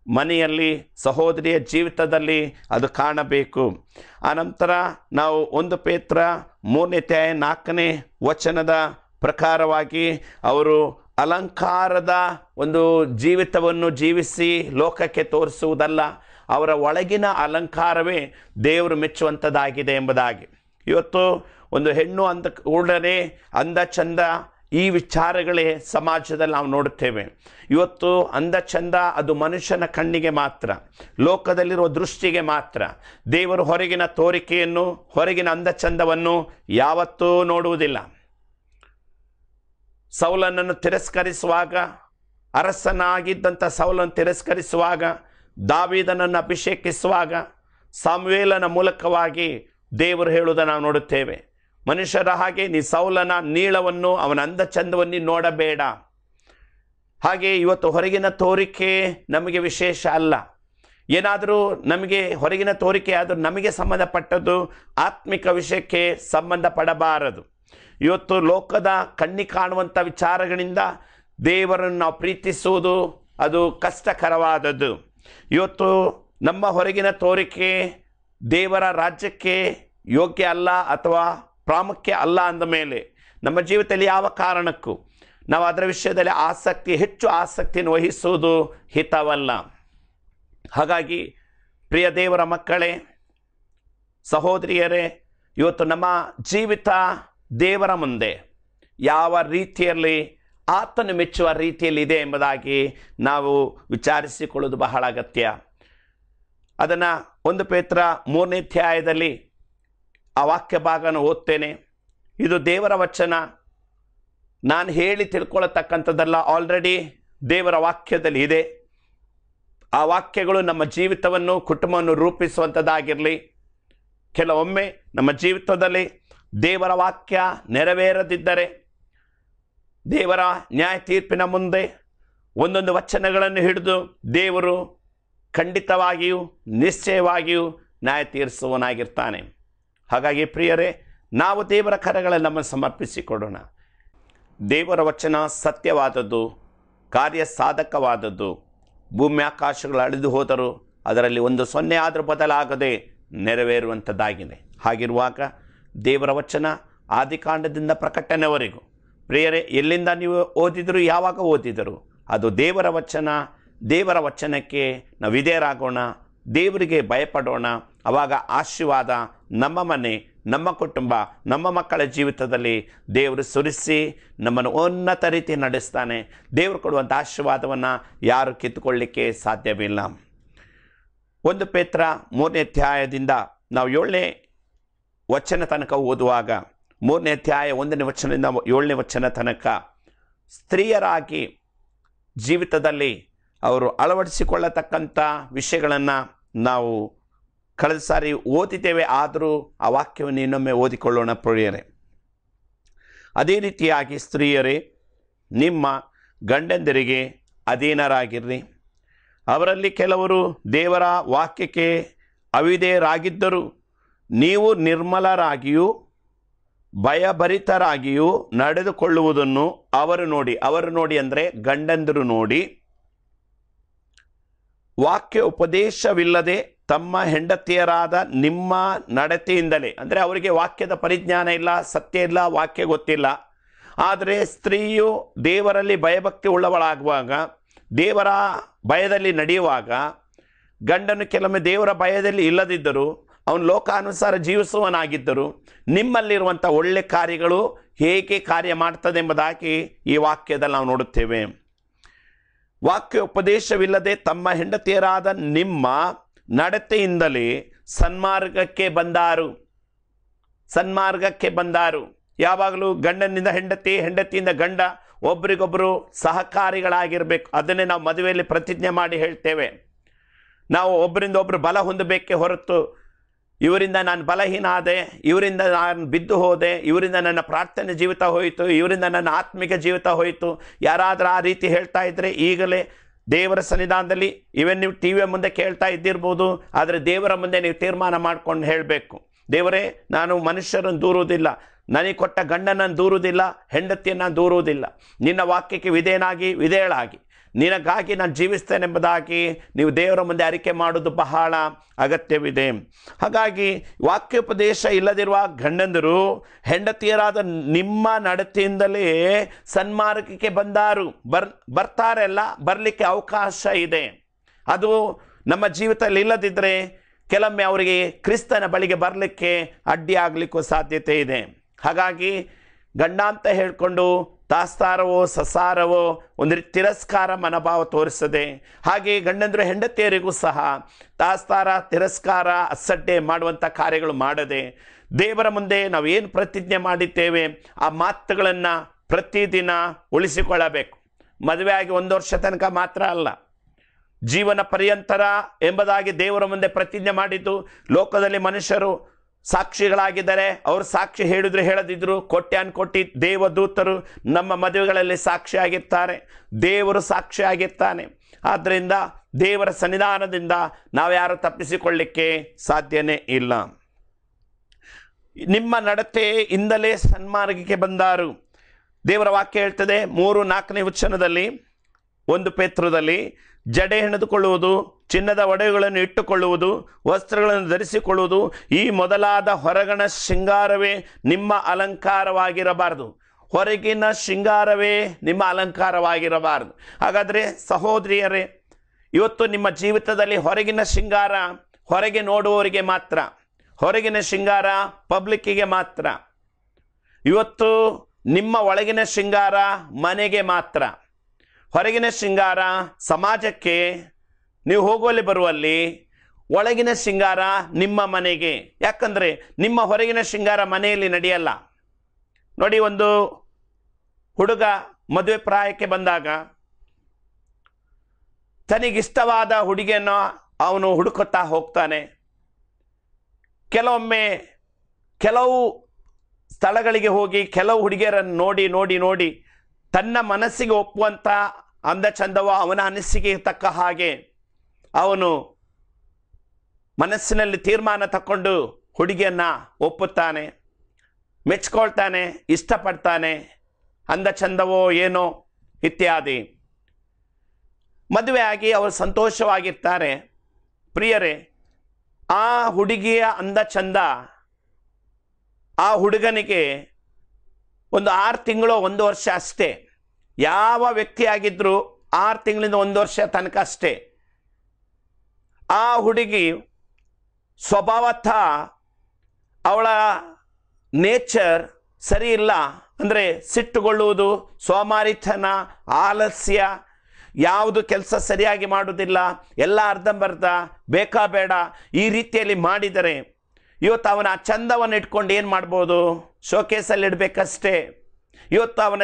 ಮನೆಯಲ್ಲಿ, ಸಹೋದರಿಯ ಜೀವಿತದಲ್ಲಿ ಅದು ಕಾಣಬೇಕು. ಆನಂತರ ನಾವು 1 ಪೇತ್ರ 3ನೇ ಅಧ್ಯಾಯ 4ನೇ ವಚನದ ಪ್ರಕಾರವಾಗಿ ಅವರು ಅಲಂಕಾರದ ಒಂದು ಜೀವಿತವನ್ನು ಜೀವಿಸಿ ಲೋಕಕ್ಕೆ ತೋರಿಸುವುದಲ್ಲ, ಅವರ ಒಳಗಿನ ಅಲಂಕಾರವೇ ದೇವರು ಮೆಚ್ಚುವಂಥದ್ದಾಗಿದೆ ಎಂಬುದಾಗಿ. ಇವತ್ತು ಒಂದು ಹೆಣ್ಣು ಅಂದ ಕೂಡಲೇ ಅಂದ ಚಂದ, ಈ ವಿಚಾರಗಳೇ ಸಮಾಜದಲ್ಲಿ ನಾವು ನೋಡುತ್ತೇವೆ. ಇವತ್ತು ಅಂದ ಚಂದ ಅದು ಮನುಷ್ಯನ ಕಣ್ಣಿಗೆ ಮಾತ್ರ, ಲೋಕದಲ್ಲಿರುವ ದೃಷ್ಟಿಗೆ ಮಾತ್ರ. ದೇವರು ಹೊರಗಿನ ತೋರಿಕೆಯನ್ನು, ಹೊರಗಿನ ಅಂದ ಚಂದವನ್ನು ಯಾವತ್ತೂ ನೋಡುವುದಿಲ್ಲ. ಸೌಲನನ್ನು ತಿರಸ್ಕರಿಸುವಾಗ, ಅರಸನಾಗಿದ್ದಂಥ ಸೌಲನ್ನು ತಿರಸ್ಕರಿಸುವಾಗ ದಾವೀದನನ್ನು ಅಭಿಷೇಕಿಸುವಾಗ ಸಾಮುವೇಲನ ಮೂಲಕವಾಗಿ ದೇವರು ಹೇಳುವುದನ್ನು ನಾವು ನೋಡುತ್ತೇವೆ. ಮನುಷ್ಯರ ಹಾಗೆ ನೀ ಸೌಲನ ನೀಳವನ್ನು ಅವನ ಅಂದ ಚಂದವನ್ನು ನೋಡಬೇಡ. ಹಾಗೆ ಇವತ್ತು ಹೊರಗಿನ ತೋರಿಕೆ ನಮಗೆ ವಿಶೇಷ ಅಲ್ಲ. ಏನಾದರೂ ನಮಗೆ ಹೊರಗಿನ ತೋರಿಕೆ ಆದರೂ ನಮಗೆ ಸಂಬಂಧಪಟ್ಟದ್ದು ಆತ್ಮಿಕ ವಿಷಯಕ್ಕೆ ಸಂಬಂಧಪಡಬಾರದು. ಇವತ್ತು ಲೋಕದ ಕಣ್ಣಿಗೆ ಕಾಣುವಂಥ ವಿಚಾರಗಳಿಂದ ದೇವರನ್ನು ನಾವು ಪ್ರೀತಿಸುವುದು ಅದು ಕಷ್ಟಕರವಾದದ್ದು. ಇವತ್ತು ನಮ್ಮ ಹೊರಗಿನ ತೋರಿಕೆ ದೇವರ ರಾಜ್ಯಕ್ಕೆ ಯೋಗ್ಯ ಅಲ್ಲ ಅಥವಾ ಪ್ರಾಮುಖ್ಯ ಅಲ್ಲ ಅಂದ ಮೇಲೆ ನಮ್ಮ ಜೀವಿತದಲ್ಲಿ ಯಾವ ಕಾರಣಕ್ಕೂ ನಾವು ಅದರ ವಿಷಯದಲ್ಲಿ ಹೆಚ್ಚು ಆಸಕ್ತಿಯನ್ನು ವಹಿಸುವುದು ಹಿತವಲ್ಲ. ಹಾಗಾಗಿ ಪ್ರಿಯ ದೇವರ ಮಕ್ಕಳೇ, ಸಹೋದರಿಯರೇ, ಇವತ್ತು ನಮ್ಮ ಜೀವಿತ ದೇವರ ಮುಂದೆ ಯಾವ ರೀತಿಯಲ್ಲಿ ಆತನು ಮೆಚ್ಚುವ ರೀತಿಯಲ್ಲಿ ಇದೆ ಎಂಬುದಾಗಿ ನಾವು ವಿಚಾರಿಸಿಕೊಳ್ಳುವುದು ಬಹಳ ಅಗತ್ಯ. ಅದನ್ನು 1 ಪೇತ್ರ 3ನೇ ಅಧ್ಯಾಯದಲ್ಲಿ ಆ ವಾಕ್ಯ ಭಾಗನ ಓದ್ತೇನೆ. ಇದು ದೇವರ ವಚನ, ನಾನು ಹೇಳಿ ತಿಳ್ಕೊಳ್ಳತಕ್ಕಂಥದ್ದಲ್ಲ, ಆಲ್ರೆಡಿ ದೇವರ ವಾಕ್ಯದಲ್ಲಿ ಇದೆ. ಆ ವಾಕ್ಯಗಳು ನಮ್ಮ ಜೀವಿತವನ್ನು ಕುಟುಂಬವನ್ನು ರೂಪಿಸುವಂಥದ್ದಾಗಿರಲಿ. ಕೆಲವೊಮ್ಮೆ ನಮ್ಮ ಜೀವಿತದಲ್ಲಿ ದೇವರ ವಾಕ್ಯ ನೆರವೇರದಿದ್ದರೆ ದೇವರ ನ್ಯಾಯ ತೀರ್ಪಿನ ಮುಂದೆ ಒಂದೊಂದು ವಚನಗಳನ್ನು ಹಿಡಿದು ದೇವರು ಖಂಡಿತವಾಗಿಯೂ ನಿಶ್ಚಯವಾಗಿಯೂ ನ್ಯಾಯ ತೀರಿಸುವನಾಗಿರ್ತಾನೆ. ಹಾಗಾಗಿ ಪ್ರಿಯರೇ, ನಾವು ದೇವರ ಕರಗಳಲ್ಲಿ ನಮ್ಮನ್ನು ಸಮರ್ಪಿಸಿಕೊಡೋಣ. ದೇವರ ವಚನ ಸತ್ಯವಾದದ್ದು, ಕಾರ್ಯ ಸಾಧಕವಾದದ್ದು. ಭೂಮಿ ಆಕಾಶಗಳು ಅಳಿದು ಹೋದರೂ ಅದರಲ್ಲಿ ಒಂದು ಸೊನ್ನೆ ಆದರೂ ಬದಲಾಗದೆ ನೆರವೇರುವಂಥದ್ದಾಗಿದೆ. ಹಾಗಿರುವಾಗ ದೇವರ ವಚನ ಆದಿಕಾಂಡದಿಂದ ಪ್ರಕಟಣೆವರೆಗೂ ಪ್ರಿಯರೇ, ಎಲ್ಲಿಂದ ನೀವು ಓದಿದರೂ ಯಾವಾಗ ಓದಿದರು ಅದು ದೇವರ ವಚನ. ದೇವರ ವಚನಕ್ಕೆ ನಾವು ವಿಧೇಯರಾಗೋಣ, ದೇವರಿಗೆ ಭಯಪಡೋಣ. ಆವಾಗ ಆಶೀರ್ವಾದ ನಮ್ಮ ಮನೆ, ನಮ್ಮ ಕುಟುಂಬ, ನಮ್ಮ ಮಕ್ಕಳ ಜೀವಿತದಲ್ಲಿ ದೇವರು ಸುರಿಸಿ ನಮ್ಮನ್ನು ಉನ್ನತ ರೀತಿ ನಡೆಸ್ತಾನೆ. ದೇವರು ಕೊಡುವಂಥ ಆಶೀರ್ವಾದವನ್ನು ಯಾರು ಕಿತ್ತುಕೊಳ್ಳಲಿಕ್ಕೆ ಸಾಧ್ಯವಿಲ್ಲ. 1 ಪೇತ್ರ 3ನೇ ಅಧ್ಯಾಯದಿಂದ ನಾವು 7ನೇ ವಚನ ತನಕ ಓದುವಾಗ, 3ನೇ ಅಧ್ಯಾಯ 1ನೇ ವಚನದಿಂದ 7ನೇ ವಚನ ತನಕ ಸ್ತ್ರೀಯರಾಗಿ ಜೀವಿತದಲ್ಲಿ ಅವರು ಅಳವಡಿಸಿಕೊಳ್ಳತಕ್ಕಂಥ ವಿಷಯಗಳನ್ನು ನಾವು ಕಳೆದ ಸಾರಿ ಓದಿದ್ದೇವೆ. ಆದರೂ ಆ ವಾಕ್ಯವನ್ನು ಇನ್ನೊಮ್ಮೆ ಓದಿಕೊಳ್ಳೋಣ ಪ್ರಿಯರೇ. ಅದೇ ರೀತಿಯಾಗಿ ಸ್ತ್ರೀಯರೇ, ನಿಮ್ಮ ಗಂಡಂದಿರಿಗೆ ಅಧೀನರಾಗಿರ್ರಿ. ಅವರಲ್ಲಿ ಕೆಲವರು ದೇವರ ವಾಕ್ಯಕ್ಕೆ ಅವಿಧೇಯರಾಗಿದ್ದರೂ ನೀವು ನಿರ್ಮಲರಾಗಿಯೂ ಭಯಭರಿತರಾಗಿಯೂ ನಡೆದುಕೊಳ್ಳುವುದನ್ನು ಅವರು ನೋಡಿ ಅಂದರೆ ಗಂಡಂದಿರು ನೋಡಿ, ವಾಕ್ಯ ಉಪದೇಶವಿಲ್ಲದೆ ತಮ್ಮ ಹೆಂಡತಿಯರಾದ ನಿಮ್ಮ ನಡತೆಯಿಂದಲೇ, ಅಂದರೆ ಅವರಿಗೆ ವಾಕ್ಯದ ಪರಿಜ್ಞಾನ ಇಲ್ಲ, ಸತ್ಯ ಇಲ್ಲ, ವಾಕ್ಯ ಗೊತ್ತಿಲ್ಲ. ಆದರೆ ಸ್ತ್ರೀಯು ದೇವರಲ್ಲಿ ಭಯಭಕ್ತಿ ಉಳ್ಳವಳಾಗುವಾಗ, ದೇವರ ಭಯದಲ್ಲಿ ನಡೆಯುವಾಗ, ಗಂಡನು ಕೆಲವೊಮ್ಮೆ ದೇವರ ಭಯದಲ್ಲಿ ಇಲ್ಲದಿದ್ದರೂ ಅವನು ಲೋಕಾನುಸಾರ ಜೀವಿಸುವನಾಗಿದ್ದರು ನಿಮ್ಮಲ್ಲಿರುವಂಥ ಒಳ್ಳೆ ಕಾರ್ಯಗಳು ಹೇಗೆ ಕಾರ್ಯ ಮಾಡ್ತದೆ ಎಂಬುದಾಗಿ ಈ ವಾಕ್ಯದಲ್ಲಿ ನಾವು ನೋಡುತ್ತೇವೆ. ವಾಕ್ಯ ಉಪದೇಶವಿಲ್ಲದೆ ತಮ್ಮ ಹೆಂಡತಿಯರಾದ ನಿಮ್ಮ ನಡತೆಯಿಂದಲೇ ಸನ್ಮಾರ್ಗಕ್ಕೆ ಬಂದಾರು. ಯಾವಾಗಲೂ ಗಂಡನಿಂದ ಹೆಂಡತಿ, ಹೆಂಡತಿಯಿಂದ ಗಂಡ ಒಬ್ರಿಗೊಬ್ಬರು ಸಹಕಾರಿಗಳಾಗಿರಬೇಕು. ಅದನ್ನೇ ನಾವು ಮದುವೆಯಲ್ಲಿ ಪ್ರತಿಜ್ಞೆ ಮಾಡಿ ಹೇಳ್ತೇವೆ. ನಾವು ಒಬ್ಬರಿಂದ ಒಬ್ಬರು ಬಲ ಹೊಂದಬೇಕೇ ಹೊರತು ಇವರಿಂದ ನಾನು ಬಲಹೀನ ಆದೆ, ಇವರಿಂದ ನಾನು ಬಿದ್ದು ಹೋದೆ, ಇವರಿಂದ ನನ್ನ ಪ್ರಾರ್ಥನೆ ಜೀವಿತ ಹೋಯಿತು, ಇವರಿಂದ ನನ್ನ ಆತ್ಮಿಕ ಜೀವಿತ ಹೋಯಿತು, ಯಾರಾದರೂ ಆ ರೀತಿ ಹೇಳ್ತಾ ಇದ್ದರೆ ಈಗಲೇ ದೇವರ ಸನ್ನಿಧಾನದಲ್ಲಿ ಇವನ್ ನೀವು ಟಿ ವಿಯ ಮುಂದೆ ಕೇಳ್ತಾ ಇದ್ದಿರ್ಬೋದು, ಆದರೆ ದೇವರ ಮುಂದೆ ನೀವು ತೀರ್ಮಾನ ಮಾಡ್ಕೊಂಡು ಹೇಳಬೇಕು. ದೇವರೇ, ನಾನು ಮನುಷ್ಯರನ್ನು ದೂರುವುದಿಲ್ಲ, ನನಗೆ ಕೊಟ್ಟ ಗಂಡನನ್ನು ದೂರುವುದಿಲ್ಲ, ಹೆಂಡತಿಯನ್ನು ದೂರುವುದಿಲ್ಲ, ನಿನ್ನ ವಾಕ್ಯಕ್ಕೆ ವಿಧೇಯಳಾಗಿ ನಿನಗಾಗಿ ನಾನು ಜೀವಿಸ್ತೇನೆಂಬುದಾಗಿ ನೀವು ದೇವರ ಮುಂದೆ ಅರಿಕೆ ಮಾಡೋದು ಬಹಳ ಅಗತ್ಯವಿದೆ. ಹಾಗಾಗಿ ವಾಕ್ಯೋಪದೇಶ ಇಲ್ಲದಿರುವ ಗಂಡಂದರು ಹೆಂಡತಿಯರಾದ ನಿಮ್ಮ ನಡತೆಯಿಂದಲೇ ಸನ್ಮಾರ್ಗಕ್ಕೆ ಬರ್ತಾರಲ್ಲ, ಬರಲಿಕ್ಕೆ ಅವಕಾಶ ಇದೆ. ಅದು ನಮ್ಮ ಜೀವಿತದಲ್ಲಿ ಇಲ್ಲದಿದ್ದರೆ ಕೆಲವೊಮ್ಮೆ ಅವರಿಗೆ ಕ್ರಿಸ್ತನ ಬಳಿಗೆ ಬರಲಿಕ್ಕೆ ಅಡ್ಡಿಯಾಗಲಿಕ್ಕೂ ಸಾಧ್ಯತೆ ಇದೆ. ಹಾಗಾಗಿ ಗಂಡ ಅಂತ ಹೇಳಿಕೊಂಡು ತಾಸ್ತಾರವೋ ಸಸಾರವೋ ಒಂದು ರೀತಿ ತಿರಸ್ಕಾರ ಮನೋಭಾವ ತೋರಿಸದೆ, ಹಾಗೆ ಗಂಡಂದರು ಹೆಂಡತಿಯರಿಗೂ ಸಹ ತಾಸ್ತಾರ, ತಿರಸ್ಕಾರ, ಅಸಡ್ಡೆ ಮಾಡುವಂಥ ಕಾರ್ಯಗಳು ಮಾಡದೆ ದೇವರ ಮುಂದೆ ನಾವು ಏನು ಪ್ರತಿಜ್ಞೆ ಮಾಡಿದ್ದೇವೆ ಆ ಮಾತುಗಳನ್ನು ಪ್ರತಿದಿನ ಉಳಿಸಿಕೊಳ್ಳಬೇಕು. ಮದುವೆ ಆಗಿ 1 ವರ್ಷ ತನಕ ಮಾತ್ರ ಅಲ್ಲ, ಜೀವನ ಪರ್ಯಂತರ ಎಂಬುದಾಗಿ ದೇವರ ಮುಂದೆ ಪ್ರತಿಜ್ಞೆ ಮಾಡಿದ್ದು. ಲೋಕದಲ್ಲಿ ಮನುಷ್ಯರು ಸಾಕ್ಷಿಗಳಾಗಿದ್ದಾರೆ. ಅವರು ಸಾಕ್ಷಿ ಹೇಳಿದ್ರು ಹೇಳದಿದ್ರು ಕೋಟ್ಯಾನುಕೋಟಿ ದೇವದೂತರು ನಮ್ಮ ಮದುವೆಗಳಲ್ಲಿ ಸಾಕ್ಷಿಯಾಗಿರ್ತಾರೆ. ದೇವರು ಸಾಕ್ಷಿಯಾಗಿರ್ತಾನೆ. ಆದ್ದರಿಂದ ದೇವರ ಸನ್ನಿಧಾನದಿಂದ ನಾವ್ಯಾರು ತಪ್ಪಿಸಿಕೊಳ್ಳಿಕ್ಕೆ ಸಾಧ್ಯನೇ ಇಲ್ಲ. ನಿಮ್ಮ ನಡತೆಯಿಂದಲೇ ಸನ್ಮಾರ್ಗಕ್ಕೆ ಬಂದಾರು. ದೇವರ ವಾಕ್ಯ ಹೇಳ್ತದೆ 3:4 ವಚನದಲ್ಲಿ, 1 ಪೇತ್ರದಲ್ಲಿ, ಜಡೆ ಹೆಣೆದುಕೊಳ್ಳುವುದು, ಚಿನ್ನದ ಒಡವೆಗಳನ್ನು ಇಟ್ಟುಕೊಳ್ಳುವುದು, ವಸ್ತ್ರಗಳನ್ನು ಧರಿಸಿಕೊಳ್ಳುವುದು, ಈ ಮೊದಲಾದ ಹೊರಗಣ ಶೃಂಗಾರವೇ ನಿಮ್ಮ ಅಲಂಕಾರವಾಗಿರಬಾರದು. ಹೊರಗಿನ ಶೃಂಗಾರವೇ ನಿಮ್ಮ ಅಲಂಕಾರವಾಗಿರಬಾರದು. ಹಾಗಾದರೆ ಸಹೋದರಿಯರೇ, ಇವತ್ತು ನಿಮ್ಮ ಜೀವಿತದಲ್ಲಿ ಹೊರಗಿನ ಶೃಂಗಾರ ಹೊರಗೆ ನೋಡುವವರಿಗೆ ಮಾತ್ರ, ಹೊರಗಿನ ಶೃಂಗಾರ ಪಬ್ಲಿಕ್ಕಿಗೆ ಮಾತ್ರ. ಇವತ್ತು ನಿಮ್ಮ ಒಳಗಿನ ಶೃಂಗಾರ ಮನೆಗೆ ಮಾತ್ರ. ಹೊರಗಿನ ಶೃಂಗಾರ ಸಮಾಜಕ್ಕೆ, ನೀವು ಹೋಗುವಲ್ಲಿ ಬರುವಲ್ಲಿ. ಒಳಗಿನ ಶೃಂಗಾರ ನಿಮ್ಮ ಮನೆಗೆ. ಯಾಕಂದರೆ ನಿಮ್ಮ ಹೊರಗಿನ ಶೃಂಗಾರ ಮನೆಯಲ್ಲಿ ನಡೆಯಲ್ಲ. ನೋಡಿ, ಒಂದು ಹುಡುಗ ಮದುವೆ ಪ್ರಾಯಕ್ಕೆ ಬಂದಾಗ ತನಗಿಷ್ಟವಾದ ಹುಡುಗಿಯನ್ನು ಅವನು ಹುಡುಕುತ್ತಾ ಹೋಗ್ತಾನೆ. ಕೆಲವೊಮ್ಮೆ ಕೆಲವು ಸ್ಥಳಗಳಿಗೆ ಹೋಗಿ ಕೆಲವು ಹುಡುಗಿಯರನ್ನು ನೋಡಿ ನೋಡಿ ನೋಡಿ ತನ್ನ ಮನಸ್ಸಿಗೆ ಒಪ್ಪುವಂಥ ಅಂದ ಚಂದವೋ ಅವನ ಅನಿಸಿಕೆಗೆ ತಕ್ಕ ಹಾಗೆ ಅವನು ಮನಸ್ಸಿನಲ್ಲಿ ತೀರ್ಮಾನ ತಕ್ಕೊಂಡು ಹುಡುಗಿಯನ್ನು ಒಪ್ಪುತ್ತಾನೆ, ಮೆಚ್ಕೊಳ್ತಾನೆ, ಇಷ್ಟಪಡ್ತಾನೆ. ಅಂದ ಚಂದವೋ ಏನೋ ಇತ್ಯಾದಿ. ಮದುವೆ ಆಗಿ ಅವರು ಸಂತೋಷವಾಗಿರ್ತಾರೆ. ಪ್ರಿಯರೇ, ಆ ಹುಡುಗಿಯ ಅಂದ ಚಂದ ಆ ಹುಡುಗನಿಗೆ ಒಂದು 6 ತಿಂಗಳು 1 ವರ್ಷ ಅಷ್ಟೇ. ಯಾವ ವ್ಯಕ್ತಿಯಾಗಿದ್ದರೂ 6 ತಿಂಗಳಿಂದ 1 ವರ್ಷ ತನಕ ಅಷ್ಟೇ. ಆ ಹುಡುಗಿ ಸ್ವಭಾವತಃ ಅವಳ ನೇಚರ್ ಸರಿ ಇಲ್ಲ. ಅಂದರೆ ಸಿಟ್ಟುಗೊಳ್ಳುವುದು, ಸೋಮಾರಿತನ, ಆಲಸ್ಯ, ಯಾವುದು ಕೆಲಸ ಸರಿಯಾಗಿ ಮಾಡುವುದಿಲ್ಲ, ಎಲ್ಲ ಅರ್ಧಂಬರ್ಧ, ಬೇಕಾಬೇಡ, ಈ ರೀತಿಯಲ್ಲಿ ಮಾಡಿದರೆ ಇವತ್ತು ಅವನ ಚಂದವನ್ನು ಇಟ್ಕೊಂಡು ಏನು ಮಾಡ್ಬೋದು? ಶೋಕೇಸಲ್ಲಿ ಇಡಬೇಕಷ್ಟೇ. ಇವತ್ತು ಅವನ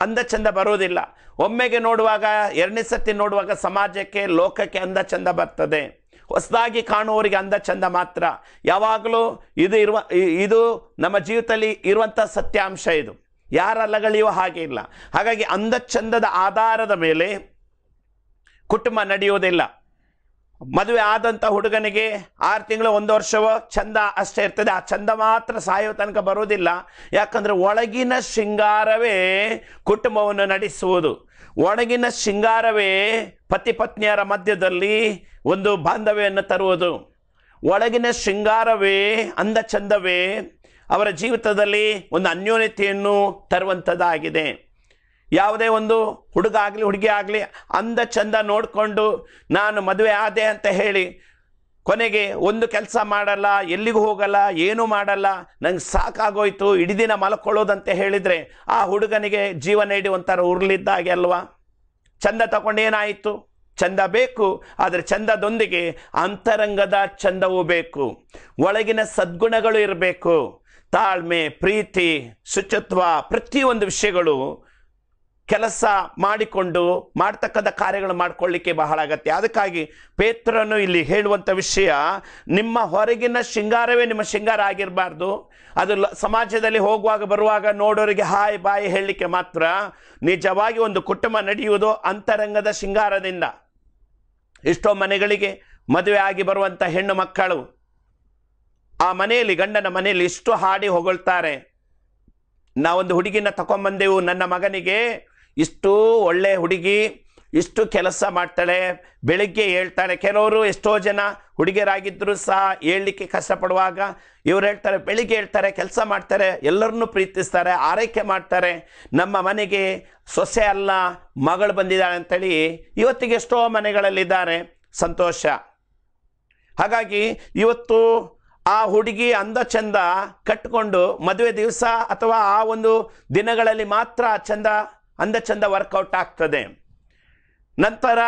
ಅಂದ ಚಂದ ಬರೋದಿಲ್ಲ. ಒಮ್ಮೆಗೆ ನೋಡುವಾಗ, 2ನೇ ಸತಿ ನೋಡುವಾಗ ಸಮಾಜಕ್ಕೆ, ಲೋಕಕ್ಕೆ ಅಂದ ಚಂದ ಬರ್ತದೆ. ಹೊಸದಾಗಿ ಕಾಣುವವರಿಗೆ ಅಂದ ಚಂದ ಮಾತ್ರ. ಯಾವಾಗಲೂ ಇದು ನಮ್ಮ ಜೀವಿತದಲ್ಲಿ ಇರುವಂಥ ಸತ್ಯಾಂಶ. ಇದು ಯಾರ ಅಲ್ಲಗಳೆಯೋ ಹಾಗೆ ಇಲ್ಲ. ಹಾಗಾಗಿ ಅಂದ ಚಂದದ ಆಧಾರದ ಮೇಲೆ ಕುಟುಂಬ ನಡೆಯುವುದಿಲ್ಲ. ಮದುವೆ ಆದಂಥ ಹುಡುಗನಿಗೆ 6 ತಿಂಗಳು 1 ವರ್ಷವೋ ಚಂದ ಅಷ್ಟೇ ಇರ್ತದೆ. ಆ ಚಂದ ಮಾತ್ರ ಸಾಯೋ ತನಕ ಬರೋದಿಲ್ಲ. ಯಾಕಂದರೆ ಒಳಗಿನ ಶೃಂಗಾರವೇ ಕುಟುಂಬವನ್ನು ನಡೆಸುವುದು. ಒಳಗಿನ ಶೃಂಗಾರವೇ ಪತಿ ಪತ್ನಿಯರ ಮಧ್ಯದಲ್ಲಿ ಒಂದು ಬಾಂಧವ್ಯವನ್ನು ತರುವುದು. ಒಳಗಿನ ಶೃಂಗಾರವೇ, ಅಂದ ಚಂದವೇ ಅವರ ಜೀವಿತದಲ್ಲಿ ಒಂದು ಅನ್ಯೋನ್ಯತೆಯನ್ನು ತರುವಂಥದ್ದಾಗಿದೆ. ಯಾವುದೇ ಒಂದು ಹುಡುಗ ಆಗಲಿ ಹುಡುಗಿ ಆಗಲಿ ಅಂದ ಚಂದ ನೋಡಿಕೊಂಡು ನಾನು ಮದುವೆ ಆದೆ ಅಂತ ಹೇಳಿ ಕೊನೆಗೆ ಒಂದು ಕೆಲಸ ಮಾಡಲ್ಲ, ಎಲ್ಲಿಗೂ ಹೋಗಲ್ಲ, ಏನೂ ಮಾಡಲ್ಲ, ನಂಗೆ ಸಾಕಾಗೋಯ್ತು, ಇಡೀ ದಿನ ಮಲ್ಕೊಳ್ಳೋದಂತೆ ಹೇಳಿದರೆ ಆ ಹುಡುಗನಿಗೆ ಜೀವನ ಇಡೀ ಒಂಥರ ಉರುಳಿದ್ದಾಗೆ ಅಲ್ವಾ? ಚಂದ ತಗೊಂಡೇನಾಯಿತು? ಚಂದ ಬೇಕು, ಆದರೆ ಚಂದದೊಂದಿಗೆ ಅಂತರಂಗದ ಚಂದವೂ ಬೇಕು. ಒಳಗಿನ ಸದ್ಗುಣಗಳು ಇರಬೇಕು. ತಾಳ್ಮೆ, ಪ್ರೀತಿ, ಶುಚಿತ್ವ, ಪ್ರತಿಯೊಂದು ವಿಷಯಗಳು ಕೆಲಸ ಮಾಡಿಕೊಂಡು ಮಾಡ್ತಕ್ಕಂಥ ಕಾರ್ಯಗಳು ಮಾಡಿಕೊಳ್ಳಿಕ್ಕೆ ಬಹಳ ಅಗತ್ಯ. ಅದಕ್ಕಾಗಿ ಪೇತ್ರನು ಇಲ್ಲಿ ಹೇಳುವಂಥ ವಿಷಯ, ನಿಮ್ಮ ಹೊರಗಿನ ಶೃಂಗಾರವೇ ನಿಮ್ಮ ಶೃಂಗಾರ ಆಗಿರಬಾರ್ದು. ಅದು ಸಮಾಜದಲ್ಲಿ ಹೋಗುವಾಗ ಬರುವಾಗ ನೋಡೋರಿಗೆ ಹಾಯ್ ಬಾಯ್ ಹೇಳಲಿಕ್ಕೆ ಮಾತ್ರ. ನಿಜವಾಗಿ ಒಂದು ಕುಟುಂಬ ನಡೆಯುವುದು ಅಂತರಂಗದ ಶೃಂಗಾರದಿಂದ. ಎಷ್ಟೋ ಮನೆಗಳಿಗೆ ಮದುವೆ ಆಗಿ ಬರುವಂಥ ಹೆಣ್ಣು ಮಕ್ಕಳು ಆ ಮನೆಯಲ್ಲಿ, ಗಂಡನ ಮನೆಯಲ್ಲಿ ಇಷ್ಟು ಹಾಡಿ ಹೊಗಳ್ತಾರೆ. ನಾವೊಂದು ಹುಡುಗಿನ ತಗೊಂಬಂದೆವು, ನನ್ನ ಮಗನಿಗೆ ಇಷ್ಟು ಒಳ್ಳೆ ಹುಡುಗಿ, ಇಷ್ಟು ಕೆಲಸ ಮಾಡ್ತಾಳೆ, ಬೆಳಿಗ್ಗೆ ಹೇಳ್ತಾಳೆ. ಕೆಲವರು ಎಷ್ಟೋ ಜನ ಹುಡುಗಿಯರಾಗಿದ್ದರೂ ಸಹ ಹೇಳಲಿಕ್ಕೆ ಕಷ್ಟಪಡುವಾಗ ಇವ್ರು ಹೇಳ್ತಾರೆ, ಬೆಳಿಗ್ಗೆ ಹೇಳ್ತಾರೆ, ಕೆಲಸ ಮಾಡ್ತಾರೆ, ಎಲ್ಲರನ್ನೂ ಪ್ರೀತಿಸ್ತಾರೆ, ಆರೈಕೆ ಮಾಡ್ತಾರೆ, ನಮ್ಮ ಮನೆಗೆ ಸೊಸೆ ಅಲ್ಲ ಮಗಳು ಬಂದಿದ್ದಾಳೆ ಅಂತೇಳಿ ಇವತ್ತಿಗೆ ಎಷ್ಟೋ ಮನೆಗಳಲ್ಲಿದ್ದಾರೆ. ಸಂತೋಷ. ಹಾಗಾಗಿ ಇವತ್ತು ಆ ಹುಡುಗಿ ಅಂದ ಚಂದ ಕಟ್ಕೊಂಡು ಮದುವೆ ದಿವಸ ಅಥವಾ ಆ ಒಂದು ದಿನಗಳಲ್ಲಿ ಮಾತ್ರ ಅಂದ ಚಂದ ವರ್ಕೌಟ್ ಆಗ್ತದೆ. ನಂತರ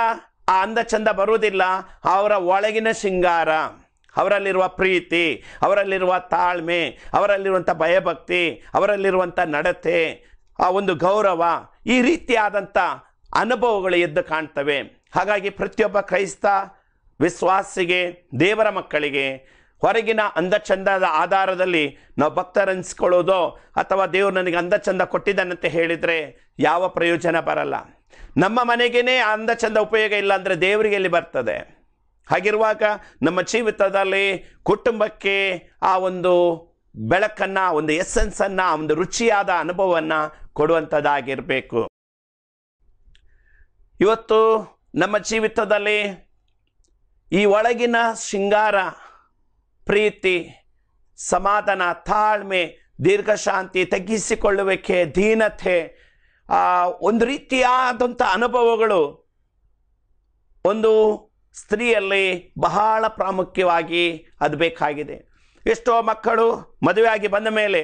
ಆ ಅಂದ ಚಂದ ಬರುವುದಿಲ್ಲ. ಅವರ ಒಳಗಿನ ಶೃಂಗಾರ, ಅವರಲ್ಲಿರುವ ಪ್ರೀತಿ, ಅವರಲ್ಲಿರುವ ತಾಳ್ಮೆ, ಅವರಲ್ಲಿರುವಂಥ ಭಯಭಕ್ತಿ, ಅವರಲ್ಲಿರುವಂಥ ನಡತೆ, ಆ ಒಂದು ಗೌರವ, ಈ ರೀತಿಯಾದಂಥ ಅನುಭವಗಳು ಎದ್ದು ಕಾಣ್ತವೆ. ಹಾಗಾಗಿ ಪ್ರತಿಯೊಬ್ಬ ಕ್ರೈಸ್ತ ವಿಶ್ವಾಸಿಗೆ, ದೇವರ ಮಕ್ಕಳಿಗೆ ಹೊರಗಿನ ಅಂದಚಂದದ ಆಧಾರದಲ್ಲಿ ನಾವು ಭಕ್ತರನ್ಸ್ಕೊಳ್ಳೋದೋ ಅಥವಾ ದೇವರು ನನಗೆ ಅಂದಚಂದ ಕೊಟ್ಟಿದ್ದಾನಂತೆ ಹೇಳಿದರೆ ಯಾವ ಪ್ರಯೋಜನ ಬರಲ್ಲ. ನಮ್ಮ ಮನೆಗೇ ಅಂದಚಂದ ಉಪಯೋಗ ಇಲ್ಲ ಅಂದರೆ ದೇವರಿಗೆ ಎಲ್ಲಿ ಬರ್ತದೆ? ಹಾಗಿರುವಾಗ ನಮ್ಮ ಜೀವಿತದಲ್ಲಿ ಕುಟುಂಬಕ್ಕೆ ಆ ಒಂದು ಬೆಳಕನ್ನು, ಒಂದು ಎಸ್ಸೆನ್ಸನ್ನು, ಒಂದು ರುಚಿಯಾದ ಅನುಭವವನ್ನು ಕೊಡುವಂಥದ್ದಾಗಿರಬೇಕು. ಇವತ್ತು ನಮ್ಮ ಜೀವಿತದಲ್ಲಿ ಈ ಒಳಗಿನ ಶೃಂಗಾರ, ಪ್ರೀತಿ, ಸಮಾಧಾನ, ತಾಳ್ಮೆ, ದೀರ್ಘಶಾಂತಿ, ತಗ್ಗಿಸಿಕೊಳ್ಳುವಿಕೆ, ದೀನತೆ, ಒಂದು ರೀತಿಯಾದಂಥ ಅನುಭವಗಳು ಒಂದು ಸ್ತ್ರೀಯಲ್ಲಿ ಬಹಳ ಪ್ರಾಮುಖ್ಯವಾಗಿ ಅದು ಬೇಕಾಗಿದೆ. ಎಷ್ಟೋ ಮಕ್ಕಳು ಮದುವೆಯಾಗಿ ಬಂದ ಮೇಲೆ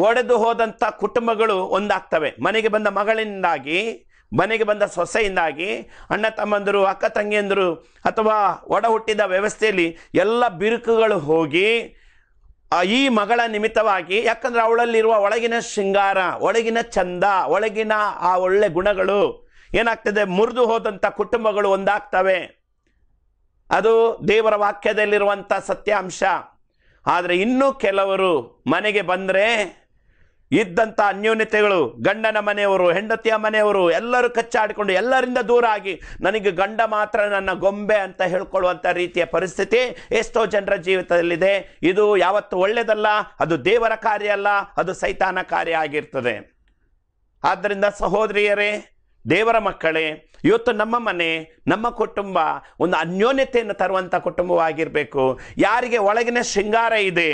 ಒಡೆದು ಹೋದಂಥ ಕುಟುಂಬಗಳು ಒಂದಾಗ್ತವೆ. ಮನೆಗೆ ಬಂದ ಮಗಳಿಂದಾಗಿ, ಮನೆಗೆ ಬಂದ ಸೊಸೆಯಿಂದಾಗಿ, ಅಣ್ಣ ತಮ್ಮಂದರು, ಅಕ್ಕ ತಂಗಿಯಂದರು ಅಥವಾ ಒಡ ಹುಟ್ಟಿದ ವ್ಯವಸ್ಥೆಯಲ್ಲಿ ಎಲ್ಲ ಬಿರುಕುಗಳು ಹೋಗಿ ಈ ಮಗಳ ನಿಮಿತ್ತವಾಗಿ, ಯಾಕಂದರೆ ಅವಳಲ್ಲಿರುವ ಒಳಗಿನ ಶೃಂಗಾರ, ಒಳಗಿನ ಚಂದ, ಒಳಗಿನ ಆ ಒಳ್ಳೆ ಗುಣಗಳು ಏನಾಗ್ತದೆ, ಮುರಿದು ಹೋದಂಥ ಕುಟುಂಬಗಳು ಒಂದಾಗ್ತವೆ. ಅದು ದೇವರ ವಾಕ್ಯದಲ್ಲಿರುವಂಥ ಸತ್ಯಾಂಶ. ಆದರೆ ಇನ್ನೂ ಕೆಲವರು ಮನೆಗೆ ಬಂದರೆ ಇದ್ದಂಥ ಅನ್ಯೋನ್ಯತೆಗಳು, ಗಂಡನ ಮನೆಯವರು, ಹೆಂಡತಿಯ ಮನೆಯವರು ಎಲ್ಲರೂ ಕಚ್ಚಾಡಿಕೊಂಡು ಎಲ್ಲರಿಂದ ದೂರ ಆಗಿ ನನಗೆ ಗಂಡ ಮಾತ್ರ ನನ್ನ ಗೊಂಬೆ ಅಂತ ಹೇಳ್ಕೊಳ್ಳುವಂಥ ರೀತಿಯ ಪರಿಸ್ಥಿತಿ ಎಷ್ಟೋ ಜನರ ಜೀವಿತದಲ್ಲಿದೆ. ಇದು ಯಾವತ್ತೂ ಒಳ್ಳೆಯದಲ್ಲ. ಅದು ದೇವರ ಕಾರ್ಯ ಅಲ್ಲ, ಅದು ಸೈತಾನ ಕಾರ್ಯ ಆಗಿರ್ತದೆ. ಆದ್ದರಿಂದ ಸಹೋದರಿಯರೇ, ದೇವರ ಮಕ್ಕಳೇ, ಇವತ್ತು ನಮ್ಮ ಮನೆ, ನಮ್ಮ ಕುಟುಂಬ ಒಂದು ಅನ್ಯೋನ್ಯತೆಯನ್ನು ತರುವಂಥ ಕುಟುಂಬವಾಗಿರಬೇಕು. ಯಾರಿಗೆ ಒಳಗಿನ ಶೃಂಗಾರ ಇದೆ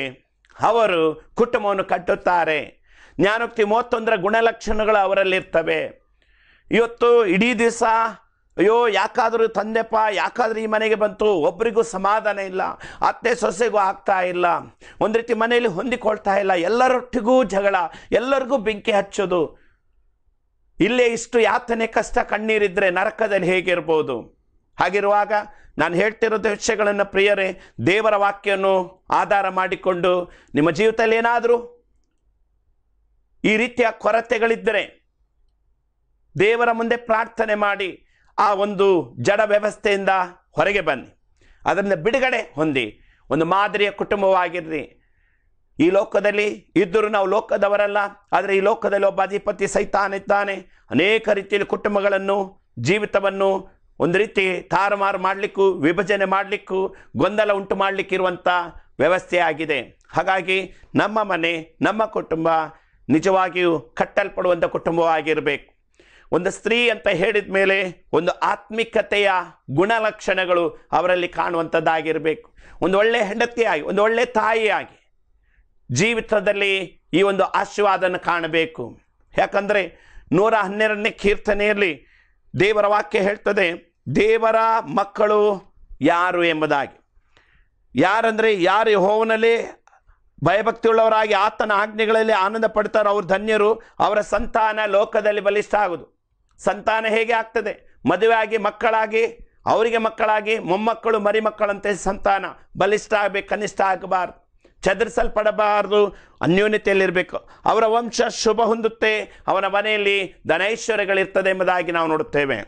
ಅವರು ಕುಟುಂಬವನ್ನು ಕಟ್ಟುತ್ತಾರೆ. ಜ್ಞಾನೋಕ್ತಿ 31 ಗುಣಲಕ್ಷಣಗಳು ಅವರಲ್ಲಿರ್ತವೆ. ಇವತ್ತು ಇಡೀ ದಿವಸ ಅಯ್ಯೋ ಯಾಕಾದರೂ ತಂದೆಪ್ಪ, ಯಾಕಾದರೂ ಈ ಮನೆಗೆ ಬಂತು, ಒಬ್ಬರಿಗೂ ಸಮಾಧಾನ ಇಲ್ಲ, ಅತ್ತೆ ಸೊಸೆಗೂ ಆಗ್ತಾ ಇಲ್ಲ, ಒಂದು ರೀತಿ ಮನೆಯಲ್ಲಿ ಹೊಂದಿಕೊಳ್ತಾ ಇಲ್ಲ, ಎಲ್ಲರೊಟ್ಟಿಗೂ ಜಗಳ, ಎಲ್ಲರಿಗೂ ಬೆಂಕಿ ಹಚ್ಚೋದು. ಇಲ್ಲೇ ಇಷ್ಟು ಯಾತನೆ, ಕಷ್ಟ, ಕಣ್ಣೀರಿದ್ರೆ ನರಕದಲ್ಲಿ ಹೇಗಿರ್ಬೋದು? ಹಾಗಿರುವಾಗ ನಾನು ಹೇಳ್ತಿರೋದು ವಿಷಯಗಳನ್ನು ಪ್ರಿಯರೇ, ದೇವರ ವಾಕ್ಯವನ್ನು ಆಧಾರ ಮಾಡಿಕೊಂಡು ನಿಮ್ಮ ಜೀವಿತದಲ್ಲಿ ಏನಾದರೂ ಈ ರೀತಿಯ ಕೊರತೆಗಳಿದ್ದರೆ ದೇವರ ಮುಂದೆ ಪ್ರಾರ್ಥನೆ ಮಾಡಿ ಆ ಒಂದು ಜಡ ವ್ಯವಸ್ಥೆಯಿಂದ ಹೊರಗೆ ಬನ್ನಿ. ಅದರಿಂದ ಬಿಡುಗಡೆ ಹೊಂದಿ ಒಂದು ಮಾದರಿಯ ಕುಟುಂಬವಾಗಿರ್ರಿ. ಈ ಲೋಕದಲ್ಲಿ ಇದ್ದರೂ ನಾವು ಲೋಕದವರಲ್ಲ, ಆದರೆ ಈ ಲೋಕದಲ್ಲಿ ಒಬ್ಬ ಅಧಿಪತಿ ಸೈತಾನ ಇದ್ದಾನೆ. ಅನೇಕ ರೀತಿಯಲ್ಲಿ ಕುಟುಂಬಗಳನ್ನು, ಜೀವಿತವನ್ನು ಒಂದು ರೀತಿ ತಾರುಮಾರು ಮಾಡಲಿಕ್ಕೂ, ವಿಭಜನೆ ಮಾಡಲಿಕ್ಕೂ, ಗೊಂದಲ ಉಂಟು ಮಾಡಲಿಕ್ಕಿರುವಂಥ ವ್ಯವಸ್ಥೆ ಆಗಿದೆ. ಹಾಗಾಗಿ ನಮ್ಮ ಮನೆ, ನಮ್ಮ ಕುಟುಂಬ ನಿಜವಾಗಿಯೂ ಕಟ್ಟಲ್ಪಡುವಂಥ ಕುಟುಂಬವಾಗಿರಬೇಕು. ಒಂದು ಸ್ತ್ರೀ ಅಂತ ಹೇಳಿದ ಮೇಲೆ ಒಂದು ಆತ್ಮಿಕತೆಯ ಗುಣಲಕ್ಷಣಗಳು ಅವರಲ್ಲಿ ಕಾಣುವಂಥದ್ದಾಗಿರಬೇಕು. ಒಂದು ಒಳ್ಳೆಯ ಹೆಂಡತಿಯಾಗಿ, ಒಂದು ಒಳ್ಳೆಯ ತಾಯಿಯಾಗಿ ಜೀವಿತದಲ್ಲಿ ಈ ಒಂದು ಆಶೀರ್ವಾದನ ಕಾಣಬೇಕು. ಯಾಕಂದರೆ 112ನೇ ಕೀರ್ತನೆಯಲ್ಲಿ ದೇವರ ವಾಕ್ಯ ಹೇಳ್ತದೆ, ದೇವರ ಮಕ್ಕಳು ಯಾರು ಎಂಬುದಾಗಿ. ಯಾರಂದರೆ ಯಾರು ಯೆಹೋವನಲ್ಲಿ ಭಯಭಕ್ತಿಯುಳ್ಳವರಾಗಿ ಆತನ ಆಜ್ಞೆಗಳಲ್ಲಿ ಆನಂದ ಪಡ್ತಾರೋ ಅವ್ರು ಧನ್ಯರು. ಅವರ ಸಂತಾನ ಲೋಕದಲ್ಲಿ ಬಲಿಷ್ಠ ಆಗೋದು. ಸಂತಾನ ಹೇಗೆ ಆಗ್ತದೆ? ಮದುವೆ ಆಗಿ ಮಕ್ಕಳಾಗಿ, ಅವರಿಗೆ ಮಕ್ಕಳಾಗಿ, ಮೊಮ್ಮಕ್ಕಳು ಮರಿಮಕ್ಕಳಂತೆ ಸಂತಾನ ಬಲಿಷ್ಠ ಆಗಬೇಕು, ಕನಿಷ್ಠ ಆಗಬಾರ್ದು, ಚದುರಿಸಲ್ಪಡಬಾರ್ದು, ಅನ್ಯೋನ್ಯತೆಯಲ್ಲಿರಬೇಕು. ಅವರ ವಂಶ ಶುಭ ಹೊಂದುತ್ತೆ, ಅವನ ಮನೆಯಲ್ಲಿ ಧನೈಶ್ವರ್ಯಗಳಿರ್ತದೆ ಎಂಬುದಾಗಿ ನಾವು ನೋಡುತ್ತೇವೆ.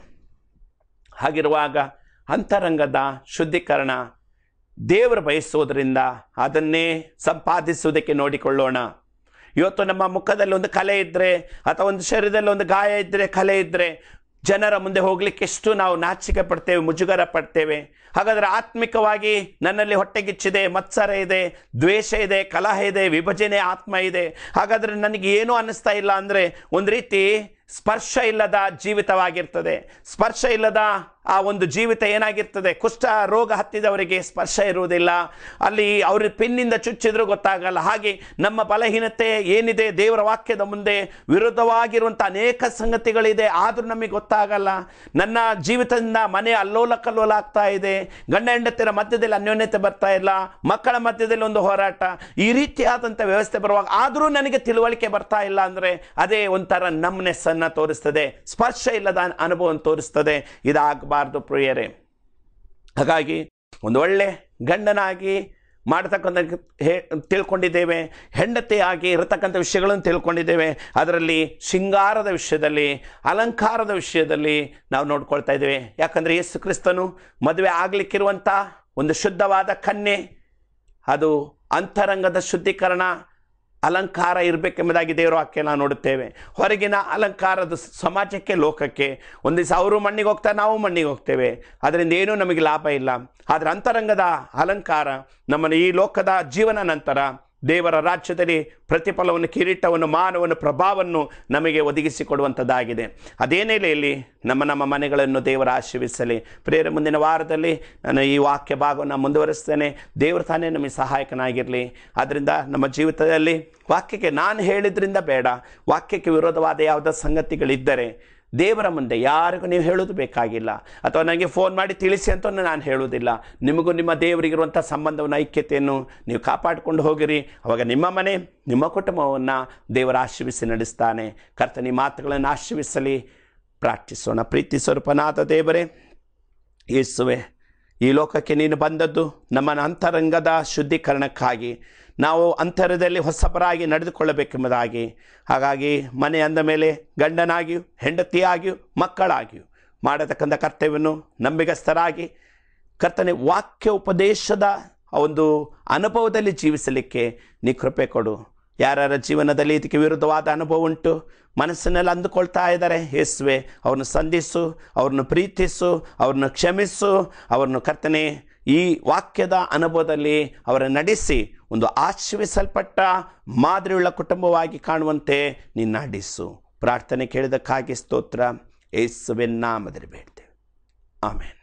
ಹಾಗಿರುವಾಗ ಅಂತರಂಗದ ಶುದ್ಧೀಕರಣ ದೇವರು ಬಯಸೋದ್ರಿಂದ ಅದನ್ನೇ ಸಂಪಾದಿಸುವುದಕ್ಕೆ ನೋಡಿಕೊಳ್ಳೋಣ. ಇವತ್ತು ನಮ್ಮ ಮುಖದಲ್ಲಿ ಒಂದು ಕಲೆ ಇದ್ದರೆ ಅಥವಾ ಒಂದು ಶರೀರದಲ್ಲಿ ಒಂದು ಗಾಯ ಇದ್ದರೆ, ಕಲೆ ಇದ್ದರೆ ಜನರ ಮುಂದೆ ಹೋಗಲಿಕ್ಕೆ ಎಷ್ಟು ನಾವು ನಾಚಿಕೆ ಪಡ್ತೇವೆ, ಮುಜುಗರ ಪಡ್ತೇವೆ. ಹಾಗಾದರೆ ಆತ್ಮಿಕವಾಗಿ ನನ್ನಲ್ಲಿ ಹೊಟ್ಟೆಗಿಚ್ಚಿದೆ, ಮತ್ಸರ ಇದೆ, ದ್ವೇಷ ಇದೆ, ಕಲಹ ಇದೆ, ವಿಭಜನೆ ಆತ್ಮ ಇದೆ. ಹಾಗಾದರೆ ನನಗೆ ಏನೂ ಅನ್ನಿಸ್ತಾ ಇಲ್ಲ ಅಂದರೆ ಒಂದು ರೀತಿ ಸ್ಪರ್ಶ ಇಲ್ಲದ ಜೀವಿತವಾಗಿರ್ತದೆ. ಸ್ಪರ್ಶ ಇಲ್ಲದ ಆ ಒಂದು ಜೀವಿತ ಏನಾಗಿರ್ತದೆ? ಕುಷ್ಠ ರೋಗ ಹತ್ತಿದವರಿಗೆ ಸ್ಪರ್ಶ ಇರುವುದಿಲ್ಲ, ಅಲ್ಲಿ ಅವ್ರ ಪಿನ್ನಿಂದ ಚುಚ್ಚಿದ್ರೂ ಗೊತ್ತಾಗಲ್ಲ. ಹಾಗೆ ನಮ್ಮ ಬಲಹೀನತೆ ಏನಿದೆ, ದೇವರ ವಾಕ್ಯದ ಮುಂದೆ ವಿರುದ್ಧವಾಗಿರುವಂಥ ಅನೇಕ ಸಂಗತಿಗಳಿದೆ, ಆದರೂ ನಮಗೆ ಗೊತ್ತಾಗಲ್ಲ. ನನ್ನ ಜೀವಿತದಿಂದ ಮನೆ ಅಲ್ಲೋಲ ಕಲ್ಲೋಲ ಆಗ್ತಾ ಇದೆ, ಗಂಡ ಹೆಂಡತಿಯರ ಮಧ್ಯದಲ್ಲಿ ಅನ್ಯೋನ್ಯತೆ ಬರ್ತಾ ಇಲ್ಲ, ಮಕ್ಕಳ ಮಧ್ಯದಲ್ಲಿ ಒಂದು ಹೋರಾಟ, ಈ ರೀತಿಯಾದಂಥ ವ್ಯವಸ್ಥೆ ಬರುವಾಗ ಆದರೂ ನನಗೆ ತಿಳುವಳಿಕೆ ಬರ್ತಾ ಇಲ್ಲ ಅಂದರೆ ಅದೇ ಒಂಥರ ನಮ್ನೆಸ್ ಅನ್ನು ತೋರಿಸ್ತದೆ, ಸ್ಪರ್ಶ ಇಲ್ಲದ ಅನುಭವವನ್ನು ತೋರಿಸ್ತದೆ. ಇದಾಗಬಾರ್ದು ಪ್ರಿಯರೇ. ಹಾಗಾಗಿ ಒಂದು ಒಳ್ಳೆ ಗಂಡನಾಗಿ, ಮಾಡತಕ್ಕಂಥ ತಿಳ್ಕೊಂಡಿದ್ದೇವೆ, ಹೆಂಡತಿಯಾಗಿ ಇರತಕ್ಕಂಥ ವಿಷಯಗಳನ್ನು ತಿಳ್ಕೊಂಡಿದ್ದೇವೆ. ಅದರಲ್ಲಿ ಶೃಂಗಾರದ ವಿಷಯದಲ್ಲಿ, ಅಲಂಕಾರದ ವಿಷಯದಲ್ಲಿ ನಾವು ನೋಡ್ಕೊಳ್ತಾ ಇದ್ದೇವೆ. ಯಾಕಂದರೆ ಯೇಸು ಕ್ರಿಸ್ತನು ಮದುವೆ ಆಗಲಿಕ್ಕಿರುವಂಥ ಒಂದು ಶುದ್ಧವಾದ ಕನ್ಯೆ, ಅದು ಅಂತರಂಗದ ಶುದ್ಧೀಕರಣ, ಅಲಂಕಾರ ಇರಬೇಕೆಂಬುದಾಗಿ ದೇವರ ವಾಕ್ಯ ನಾವು ನೋಡುತ್ತೇವೆ. ಹೊರಗಿನ ಅಲಂಕಾರದ ಸಮಾಜಕ್ಕೆ, ಲೋಕಕ್ಕೆ ಒಂದು ದಿವಸ ಅವರು ಮಣ್ಣಿಗೆ ಹೋಗ್ತಾರೆ, ನಾವು ಮಣ್ಣಿಗೆ ಹೋಗ್ತೇವೆ, ಅದರಿಂದ ಏನೂ ನಮಗೆ ಲಾಭ ಇಲ್ಲ. ಆದರೆ ಅಂತರಂಗದ ಅಲಂಕಾರ ನಮ್ಮನ್ನು ಈ ಲೋಕದ ಜೀವನ ನಂತರ ದೇವರ ರಾಜ್ಯದಲ್ಲಿ ಪ್ರತಿಫಲವನ್ನು, ಕಿರೀಟವನ್ನು, ಮಾನವನ್ನು, ಪ್ರಭಾವವನ್ನು ನಮಗೆ ಒದಗಿಸಿಕೊಡುವಂಥದ್ದಾಗಿದೆ. ಅದೇ ನೆಲೆಯಲ್ಲಿ ನಮ್ಮ ಮನೆಗಳನ್ನು ದೇವರ ಆಶೀರ್ವಿಸಲಿ. ಪ್ರಿಯರೇ, ಮುಂದಿನ ವಾರದಲ್ಲಿ ನಾನು ಈ ವಾಕ್ಯ ಭಾಗವನ್ನು ಮುಂದುವರಿಸ್ತೇನೆ. ದೇವರು ತಾನೇ ನಮಗೆ ಸಹಾಯಕನಾಗಿರಲಿ. ಆದ್ದರಿಂದ ನಮ್ಮ ಜೀವಿತದಲ್ಲಿ ವಾಕ್ಯಕ್ಕೆ ನಾನು ಹೇಳಿದ್ರಿಂದ ಬೇಡ, ವಾಕ್ಯಕ್ಕೆ ವಿರೋಧವಾದ ಯಾವುದೇ ಸಂಗತಿಗಳಿದ್ದರೆ ದೇವರ ಮುಂದೆ ಯಾರಿಗೂ ನೀವು ಹೇಳೋದು ಬೇಕಾಗಿಲ್ಲ, ಅಥವಾ ನನಗೆ ಫೋನ್ ಮಾಡಿ ತಿಳಿಸಿ ಅಂತ ನಾನು ಹೇಳುವುದಿಲ್ಲ. ನಿಮಗೂ ನಿಮ್ಮ ದೇವರಿಗಿರುವಂಥ ಸಂಬಂಧವನ್ನು, ಐಕ್ಯತೆಯನ್ನು ನೀವು ಕಾಪಾಡಿಕೊಂಡು ಹೋಗಿರಿ. ಅವಾಗ ನಿಮ್ಮ ಮನೆ, ನಿಮ್ಮ ಕುಟುಂಬವನ್ನು ದೇವರ ಆಶೀರ್ವಿಸಿ ನಡೆಸ್ತಾನೆ. ಕರ್ತನ ಈ ಮಾತುಗಳನ್ನು ಆಶೀರ್ವಿಸಲಿ. ಪ್ರಾರ್ಥಿಸೋಣ. ಪ್ರೀತಿ ಸ್ವರೂಪನಾದ ದೇವರೇ, ಯೇಸುವೆ, ಈ ಲೋಕಕ್ಕೆ ನೀನು ಬಂದದ್ದು ನಮ್ಮ ಅಂತರಂಗದ ಶುದ್ಧೀಕರಣಕ್ಕಾಗಿ, ನಾವು ಅಂತರದಲ್ಲಿ ಹೊಸಬರಾಗಿ ನಡೆದುಕೊಳ್ಳಬೇಕೆಂಬುದಾಗಿ. ಹಾಗಾಗಿ ಮನೆ ಅಂದ ಮೇಲೆ ಗಂಡನಾಗಿಯೂ ಹೆಂಡತಿಯಾಗಿಯೂ ಮಕ್ಕಳಾಗಿಯೂ ಮಾಡತಕ್ಕಂಥ ಕರ್ತವ್ಯವನ್ನು ನಂಬಿಗಸ್ತರಾಗಿ ಕರ್ತನೆ ವಾಕ್ಯ ಉಪದೇಶದ ಒಂದು ಅನುಭವದಲ್ಲಿ ಜೀವಿಸಲಿಕ್ಕೆ ನೀ ಕೃಪೆ ಕೊಡು. ಯಾರ್ಯಾರ ಜೀವನದಲ್ಲಿ ಇದಕ್ಕೆ ವಿರುದ್ಧವಾದ ಅನುಭವ ಉಂಟು, ಮನಸ್ಸಿನಲ್ಲಿ ಅಂದುಕೊಳ್ತಾ ಇದ್ದಾರೆ, ಯೇಸುವೆ ಅವ್ರನ್ನ ಸಂಧಿಸು, ಅವ್ರನ್ನ ಪ್ರೀತಿಸು, ಅವ್ರನ್ನ ಕ್ಷಮಿಸು, ಅವ್ರನ್ನ ಕರ್ತನೆ ಈ ವಾಕ್ಯದ ಅನುಭವದಲ್ಲಿ ಅವರ ನಡೆಸಿ ಒಂದು ಆಶೀರ್ವಿಸಲ್ಪಟ್ಟ ಮಾದರಿಯುಳ್ಳ ಕುಟುಂಬವಾಗಿ ಕಾಣುವಂತೆ ನೀನು ನಡೆಸು. ಪ್ರಾರ್ಥನೆ ಕೇಳಿದಕ್ಕಾಗಿ ಸ್ತೋತ್ರ. ಯೇಸುವಿನ ನಾಮದಲ್ಲಿ ಬೇಡ್ತೇವೆ. ಆಮೆನ್.